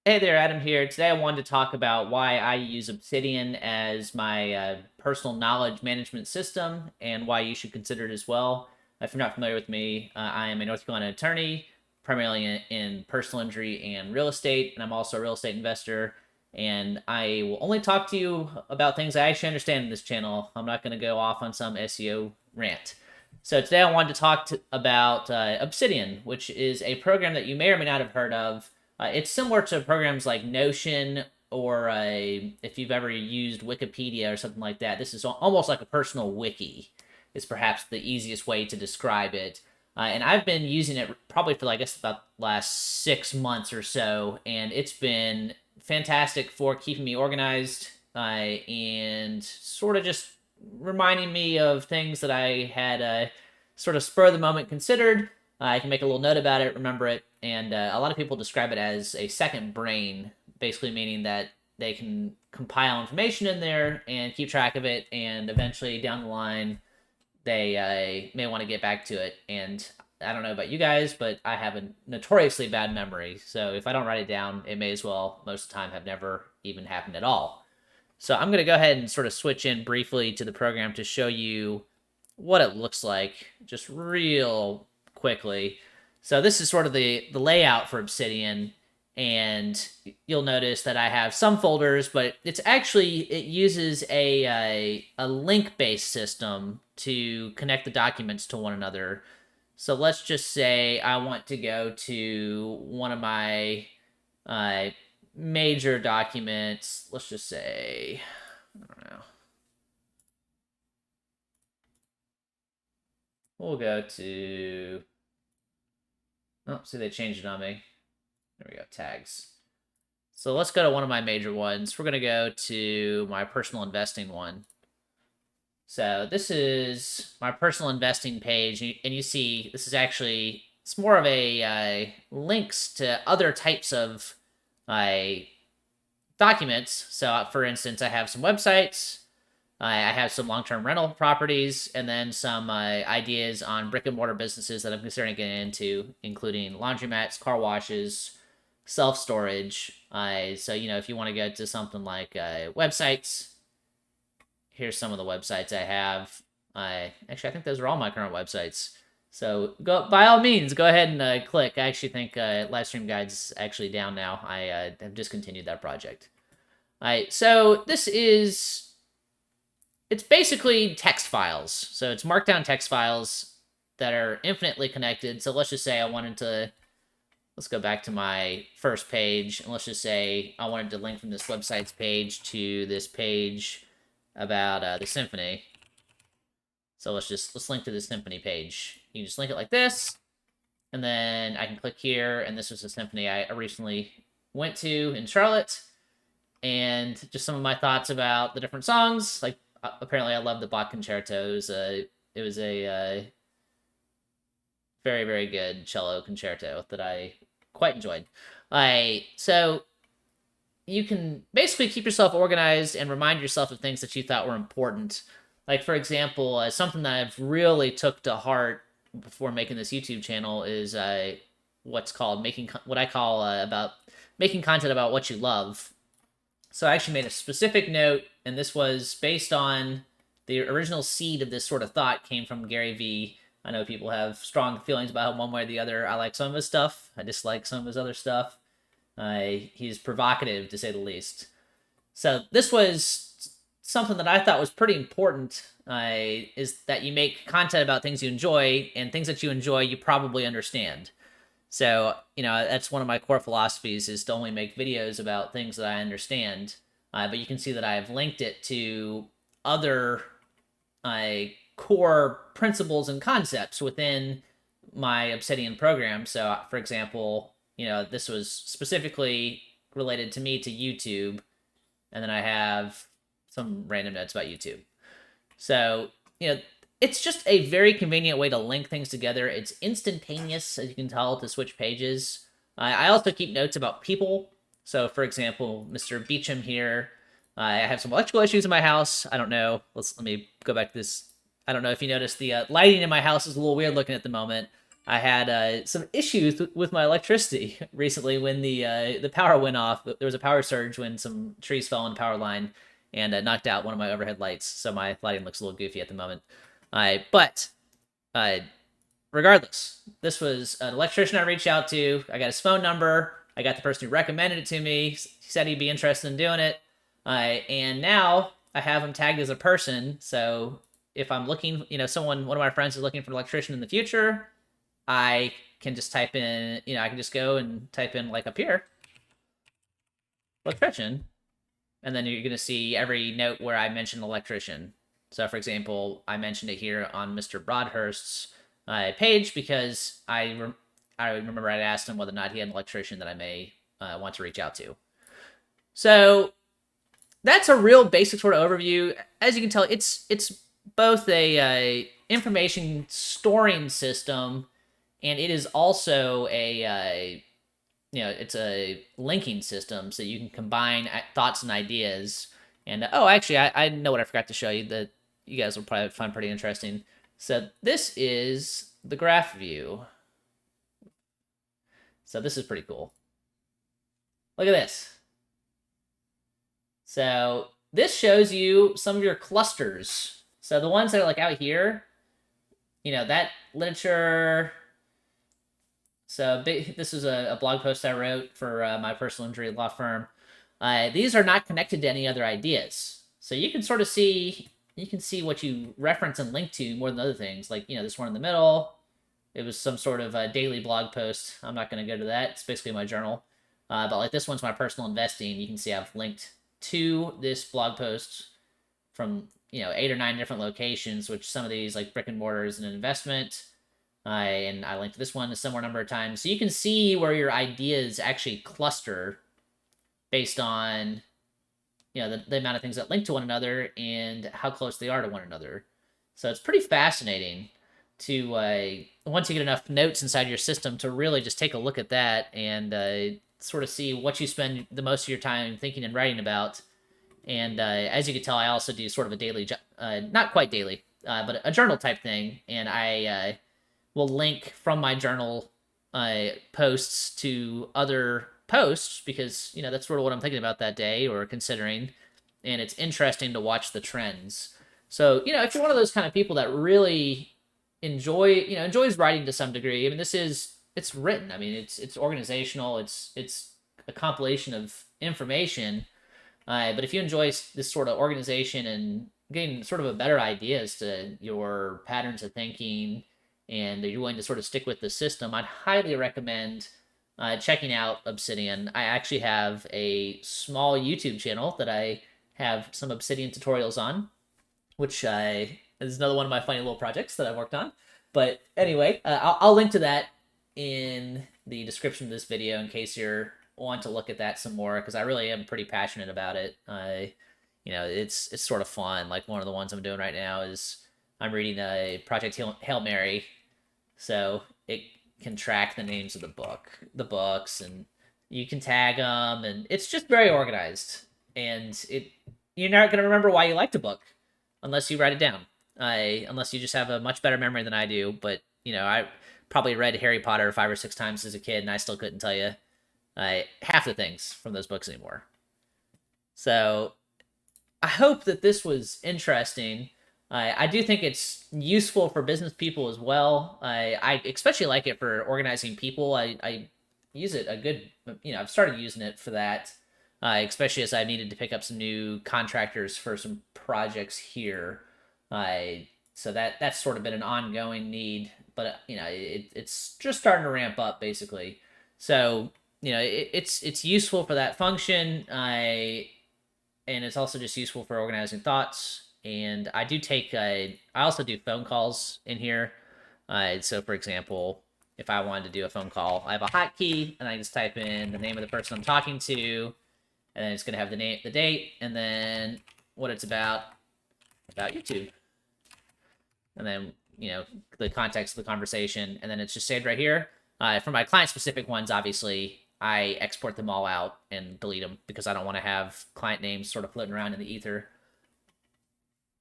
Hey there, Adam here. Today I wanted to talk about why I use Obsidian as my personal knowledge management system and why you should consider it as well. If you're not familiar with me, I am a North Carolina attorney, primarily in personal injury and real estate, and I'm also a real estate investor. And I will only talk to you about things I actually understand in this channel. I'm not going to go off on some SEO rant. So today I wanted to about Obsidian, which is a program that you may or may not have heard of. It's similar to programs like Notion or if you've ever used Wikipedia or something like that. This is almost like a personal wiki, is perhaps the easiest way to describe it. And I've been using it probably for, I guess, about the last 6 months or so, and it's been fantastic for keeping me organized and sort of just reminding me of things that I had sort of spur of the moment considered. I can make a little note about it, remember it, and a lot of people describe it as a second brain, basically meaning that they can compile information in there and keep track of it, and eventually down the line, they may want to get back to it. And I don't know about you guys, but I have a notoriously bad memory, so if I don't write it down, it may as well, most of the time, have never even happened at all. So I'm going to go ahead and sort of switch in briefly to the program to show you what it looks like, just real quickly. So this is sort of the layout for Obsidian, and you'll notice that I have some folders, but it uses a link-based system to connect the documents to one another. So let's just say I want to go to one of my major documents. Let's just say, I don't know. We'll go to, oh, see, they changed it on me. There we go, tags. So let's go to one of my major ones. We're going to go to my personal investing one. So this is my personal investing page, and you see this is actually, it's more of a links to other types of documents. So for instance, I have some websites, I have some long-term rental properties, and then some ideas on brick-and-mortar businesses that I'm considering getting into, including laundromats, car washes, self-storage. So, if you want to go to something like websites, here's some of the websites I have. Actually, I think those are all my current websites. So by all means, go ahead and click. I actually think Livestream Guides is actually down now. I have discontinued that project. All right, so it's basically text files. So it's markdown text files that are infinitely connected. So let's just say let's go back to my first page, and let's just say I wanted to link from this website's page to this page about the Symphony. So let's link to the Symphony page. You can just link it like this, and then I can click here, and this was a Symphony I recently went to in Charlotte, and just some of my thoughts about the different songs. Like, apparently I love the Bach Concerto. It was a very, very good cello concerto that I quite enjoyed. So you can basically keep yourself organized and remind yourself of things that you thought were important. Like, for example, something that I've really took to heart before making this YouTube channel is what I call about making content about what you love. So I actually made a specific note, and this was based on the original seed of this sort of thought came from Gary Vee. I know people have strong feelings about him one way or the other. I like some of his stuff. I dislike some of his other stuff. He's provocative, to say the least. So this was something that I thought was pretty important, is that you make content about things you enjoy, and things that you enjoy you probably understand. So, that's one of my core philosophies, is to only make videos about things that I understand. But you can see that I've linked it to other core principles and concepts within my Obsidian program. So, for example, this was specifically related to me to YouTube, and then I have some random notes about YouTube. So, it's just a very convenient way to link things together. It's instantaneous, as you can tell, to switch pages. I also keep notes about people. So, for example, Mr. Beachum here, I have some electrical issues in my house. I don't know. Let me go back to this. I don't know if you noticed the lighting in my house is a little weird looking at the moment. I had some issues with my electricity recently when the power went off. There was a power surge when some trees fell on the power line and knocked out one of my overhead lights. So my lighting looks a little goofy at the moment. But uh, regardless, this was an electrician I reached out to. I got his phone number. I got the person who recommended it to me. He said he'd be interested in doing it. And now I have him tagged as a person. So if I'm looking, one of my friends is looking for an electrician in the future, I can just type in, I can just go and type in like up here, electrician, and then you're going to see every note where I mention electrician. So for example, I mentioned it here on Mr. Broadhurst's page because I remember I asked him whether or not he had an electrician that I may want to reach out to. So that's a real basic sort of overview. As you can tell, it's both a information storing system, and it is also it's a linking system so you can combine thoughts and ideas. And actually, I know what I forgot to show you that you guys will probably find pretty interesting. So this is the graph view. So this is pretty cool. Look at this. So this shows you some of your clusters. So the ones that are like out here, that literature. So this is a blog post I wrote for my personal injury law firm. These are not connected to any other ideas. So you can sort of see, what you reference and link to more than other things. Like, this one in the middle, it was some sort of a daily blog post. I'm not going to go to that. It's basically my journal. But like this one's my personal investing. You can see I've linked to this blog post from, 8 or 9 different locations, which some of these like brick and mortar is an investment. And I linked this one a similar number of times. So you can see where your ideas actually cluster based on, the amount of things that link to one another and how close they are to one another. So it's pretty fascinating to, once you get enough notes inside your system, to really just take a look at that and sort of see what you spend the most of your time thinking and writing about. And as you can tell, I also do sort of a daily, not quite daily, but a journal type thing. And I will link from my journal posts to other posts because, that's sort of what I'm thinking about that day or considering. And it's interesting to watch the trends. So, if you're one of those kind of people that really enjoys writing to some degree, I mean, it's written. I mean, it's organizational. It's a compilation of information. But if you enjoy this sort of organization and getting sort of a better idea as to your patterns of thinking, and you're willing to sort of stick with the system, I'd highly recommend checking out Obsidian. I actually have a small YouTube channel that I have some Obsidian tutorials on, which is another one of my funny little projects that I've worked on. But anyway, I'll link to that in the description of this video in case you're want to look at that some more, because I really am pretty passionate about it. It's sort of fun. Like one of the ones I'm doing right now is I'm reading a Project Hail Mary, so it can track the names of the books, and you can tag them, and it's just very organized. And you're not going to remember why you liked a book unless you write it down. Unless you just have a much better memory than I do. But I probably read Harry Potter 5 or 6 times as a kid, and I still couldn't tell you half the things from those books anymore. So I hope that this was interesting. I do think it's useful for business people as well. I especially like it for organizing people. I use it a good, I've started using it for that, especially as I needed to pick up some new contractors for some projects here. So that's sort of been an ongoing need, but it's just starting to ramp up basically. So it's useful for that function. And it's also just useful for organizing thoughts. And I also do phone calls in here. So for example, if I wanted to do a phone call, I have a hotkey, and I just type in the name of the person I'm talking to, and then it's going to have the name, the date, and then what it's about YouTube. And then, the context of the conversation, and then it's just saved right here. For my client-specific ones, obviously, I export them all out and delete them because I don't want to have client names sort of floating around in the ether.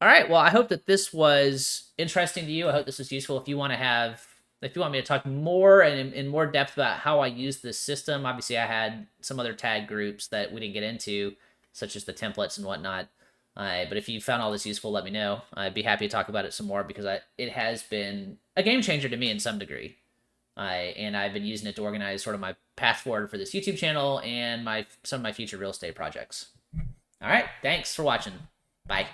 All right, well, I hope that this was interesting to you. I hope this was useful. If you want to have if you want me to talk more and in more depth about how I use this system, obviously I had some other tag groups that we didn't get into, such as the templates and whatnot. But if you found all this useful, let me know. I'd be happy to talk about it some more because it has been a game changer to me in some degree. And I've been using it to organize sort of my path forward for this YouTube channel and some of my future real estate projects. All right, thanks for watching. Bye.